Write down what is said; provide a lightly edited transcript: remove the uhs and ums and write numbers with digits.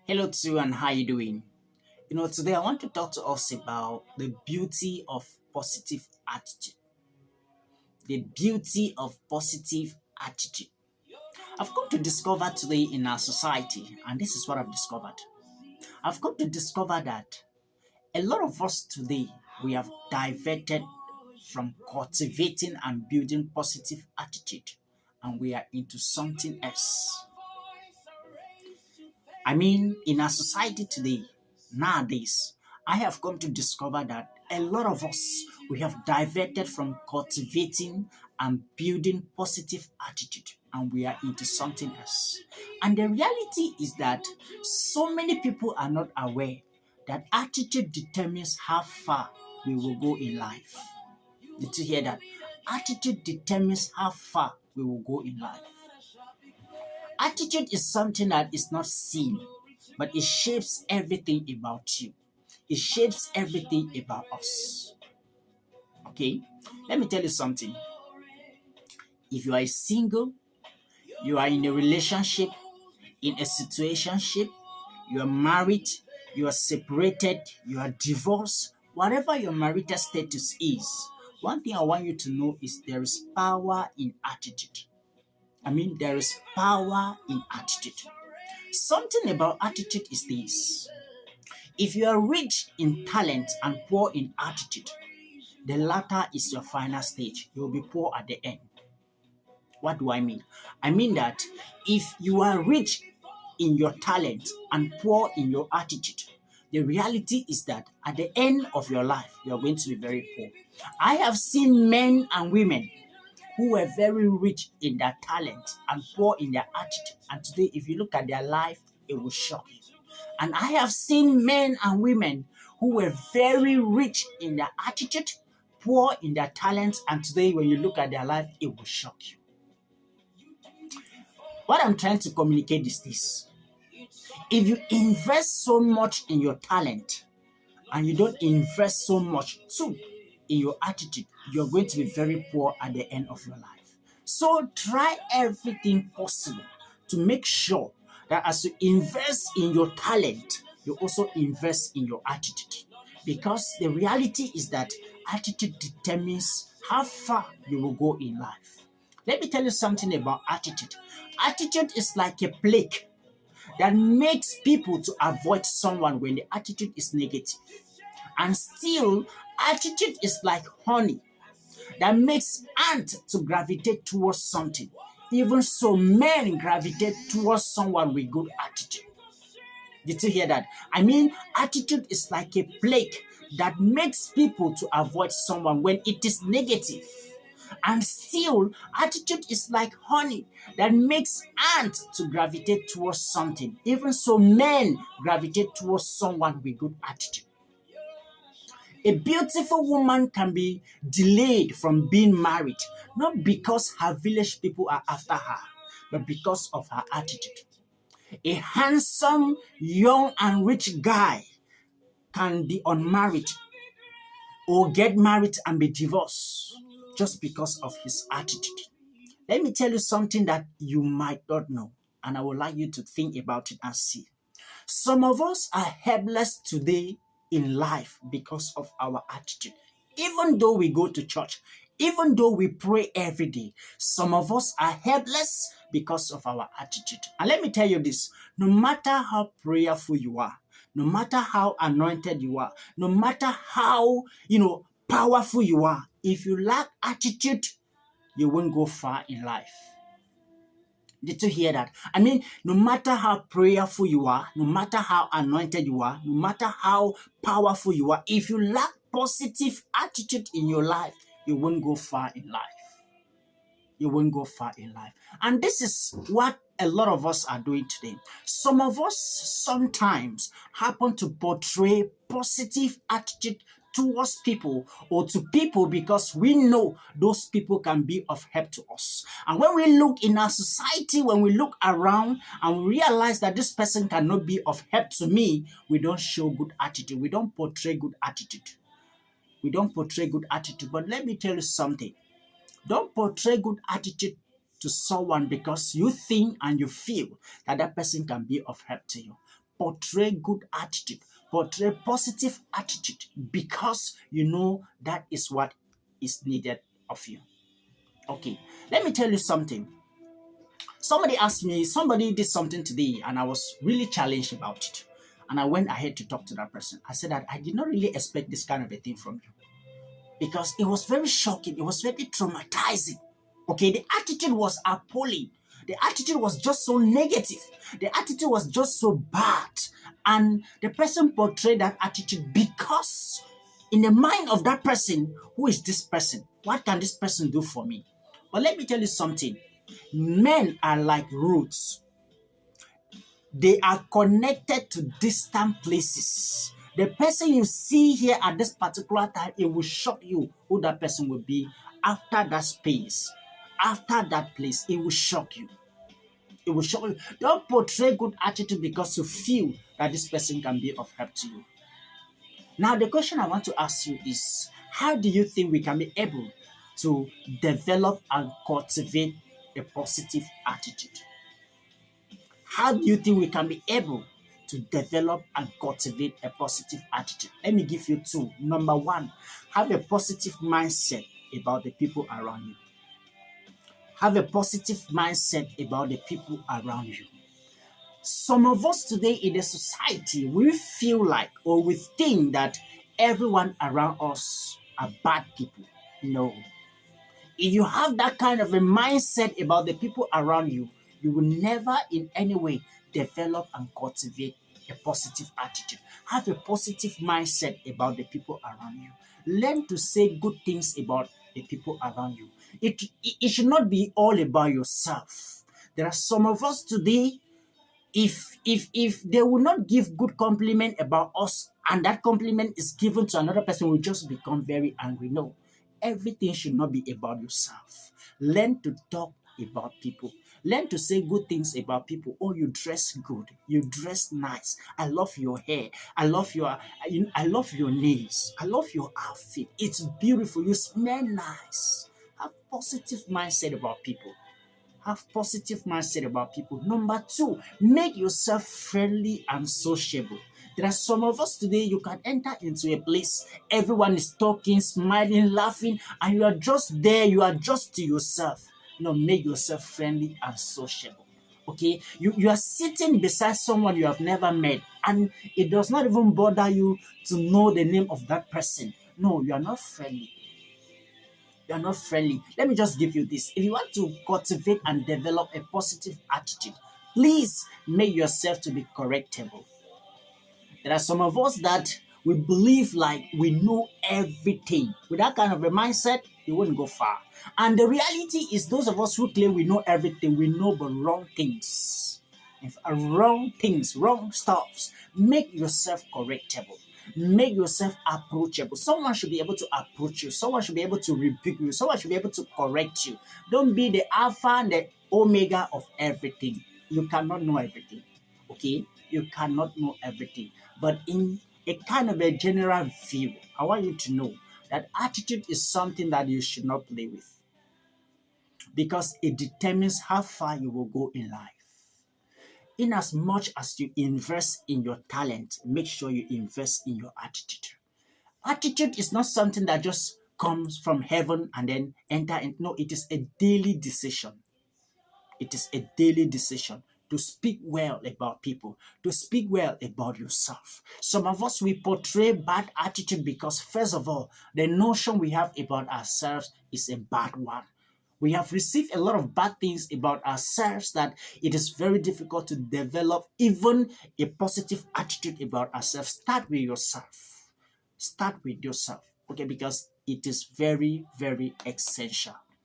Hello to you and how you doing? Today I want to talk to us about the beauty of positive attitude. The beauty of positive attitude. I've come to discover today in our society, and this is what I've discovered. I've come to discover that a lot of us today we have diverted from cultivating and building positive attitude, and we are into something else. In our society today, nowadays, I have come to discover that a lot of us, we have diverted from cultivating and building positive attitude and we are into something else. And the reality is that so many people are not aware that attitude determines how far we will go in life. Did you hear that? Attitude determines how far we will go in life. Attitude is something that is not seen, but it shapes everything about you. It shapes everything about us. Okay? Let me tell you something. If you are single, you are in a relationship, in a situationship, you are married, you are separated, you are divorced, whatever your marital status is, one thing I want you to know is there is power in attitude. There is power in attitude. Something about attitude is this. If you are rich in talent and poor in attitude, the latter is your final stage. You will be poor at the end. What do I mean? I mean that if you are rich in your talent and poor in your attitude, the reality is that at the end of your life, you are going to be very poor. I have seen men and women who were very rich in their talent and poor in their attitude. And today, if you look at their life, it will shock you. And I have seen men and women who were very rich in their attitude, poor in their talents, and today, when you look at their life, it will shock you. What I'm trying to communicate is this. If you invest so much in your talent and you don't invest so much too in your attitude, you're going to be very poor at the end of your life. So try everything possible to make sure that as you invest in your talent, you also invest in your attitude. Because the reality is that attitude determines how far you will go in life. Let me tell you something about attitude. Attitude is like a plague that makes people to avoid someone when the attitude is negative. And still, attitude is like honey that makes ants to gravitate towards something. Even so, men gravitate towards someone with good attitude. Did you hear that? Attitude is like a plague that makes people to avoid someone when it is negative. And still, attitude is like honey that makes ants to gravitate towards something. Even so, men gravitate towards someone with good attitude. A beautiful woman can be delayed from being married, not because her village people are after her, but because of her attitude. A handsome, young, and rich guy can be unmarried or get married and be divorced just because of his attitude. Let me tell you something that you might not know, and I would like you to think about it and see. Some of us are helpless today in life because of our attitude. Even though we go to church, even though we pray every day, some of us are helpless because of our attitude. And let me tell you this, no matter how prayerful you are, no matter how anointed you are, no matter how, powerful you are, if you lack attitude, you won't go far in life. Did you hear that? No matter how prayerful you are, no matter how anointed you are, no matter how powerful you are, if you lack positive attitude in your life, you won't go far in life. You won't go far in life. And this is what a lot of us are doing today. Some of us sometimes happen to portray positive attitude towards people or to people because we know those people can be of help to us. And when we look in our society, when we look around and we realize that this person cannot be of help to me, we don't show good attitude. We don't portray good attitude. We don't portray good attitude. But let me tell you something. Don't portray good attitude to someone because you think and you feel that that person can be of help to you. portray good attitude, portray positive attitude, because you know that is what is needed of you. Okay, let me tell you something. Somebody did something today, and I was really challenged about it. And I went ahead to talk to that person. I said that I did not really expect this kind of a thing from you, because it was very shocking. It was very traumatizing. Okay, the attitude was appalling. The attitude was just so negative. The attitude was just so bad. And the person portrayed that attitude because, in the mind of that person, who is this person? What can this person do for me? But let me tell you something. Men are like roots. They are connected to distant places. The person you see here at this particular time, it will shock you who that person will be after that space, after that place. It will shock you. It will shock you. Don't portray good attitude because you feel that this person can be of help to you. Now, the question I want to ask you is, how do you think we can be able to develop and cultivate a positive attitude? How do you think we can be able to develop and cultivate a positive attitude? Let me give you two. Number one, have a positive mindset about the people around you. Have a positive mindset about the people around you. Some of us today in the society, we feel like, or we think that everyone around us are bad people. No. If you have that kind of a mindset about the people around you, you will never in any way develop and cultivate a positive attitude. Have a positive mindset about the people around you. Learn to say good things about the people around you. It should not be all about yourself. There are some of us today, if they will not give good compliment about us, and that compliment is given to another person, will just become very angry. No, everything should not be about yourself. Learn to talk about people. Learn to say good things about people. Oh, you dress good, you dress nice, I love your hair, I love your nails, I love your outfit, it's beautiful, you smell nice. Have positive mindset about people. Have positive mindset about people. Number two, make yourself friendly and sociable. There are some of us today, you can enter into a place, everyone is talking, smiling, laughing, and you are just there, you are just to yourself. No, make yourself friendly and sociable. Okay, you are sitting beside someone you have never met, and it does not even bother you to know the name of that person. No, you are not friendly. You are not friendly. Let me just give you this. If you want to cultivate and develop a positive attitude, please make yourself to be correctable. There are some of us that we believe like we know everything. With that kind of a mindset, you wouldn't go far. And the reality is, those of us who claim we know everything, we know but wrong things. Wrong things, wrong stuffs. Make yourself correctable. Make yourself approachable. Someone should be able to approach you. Someone should be able to rebuke you. Someone should be able to correct you. Don't be the alpha and the omega of everything. You cannot know everything. Okay? You cannot know everything. But in a kind of a general view, I want you to know that attitude is something that you should not play with, because it determines how far you will go in life. In as much as you invest in your talent, make sure you invest in your attitude. Attitude is not something that just comes from heaven and then enter in. No, it is a daily decision. It is a daily decision to speak well about people, to speak well about yourself. Some of us, we portray bad attitude because, first of all, the notion we have about ourselves is a bad one. We have received a lot of bad things about ourselves that it is very difficult to develop even a positive attitude about ourselves. Start with yourself. Start with yourself, okay? Because it is very, very essential.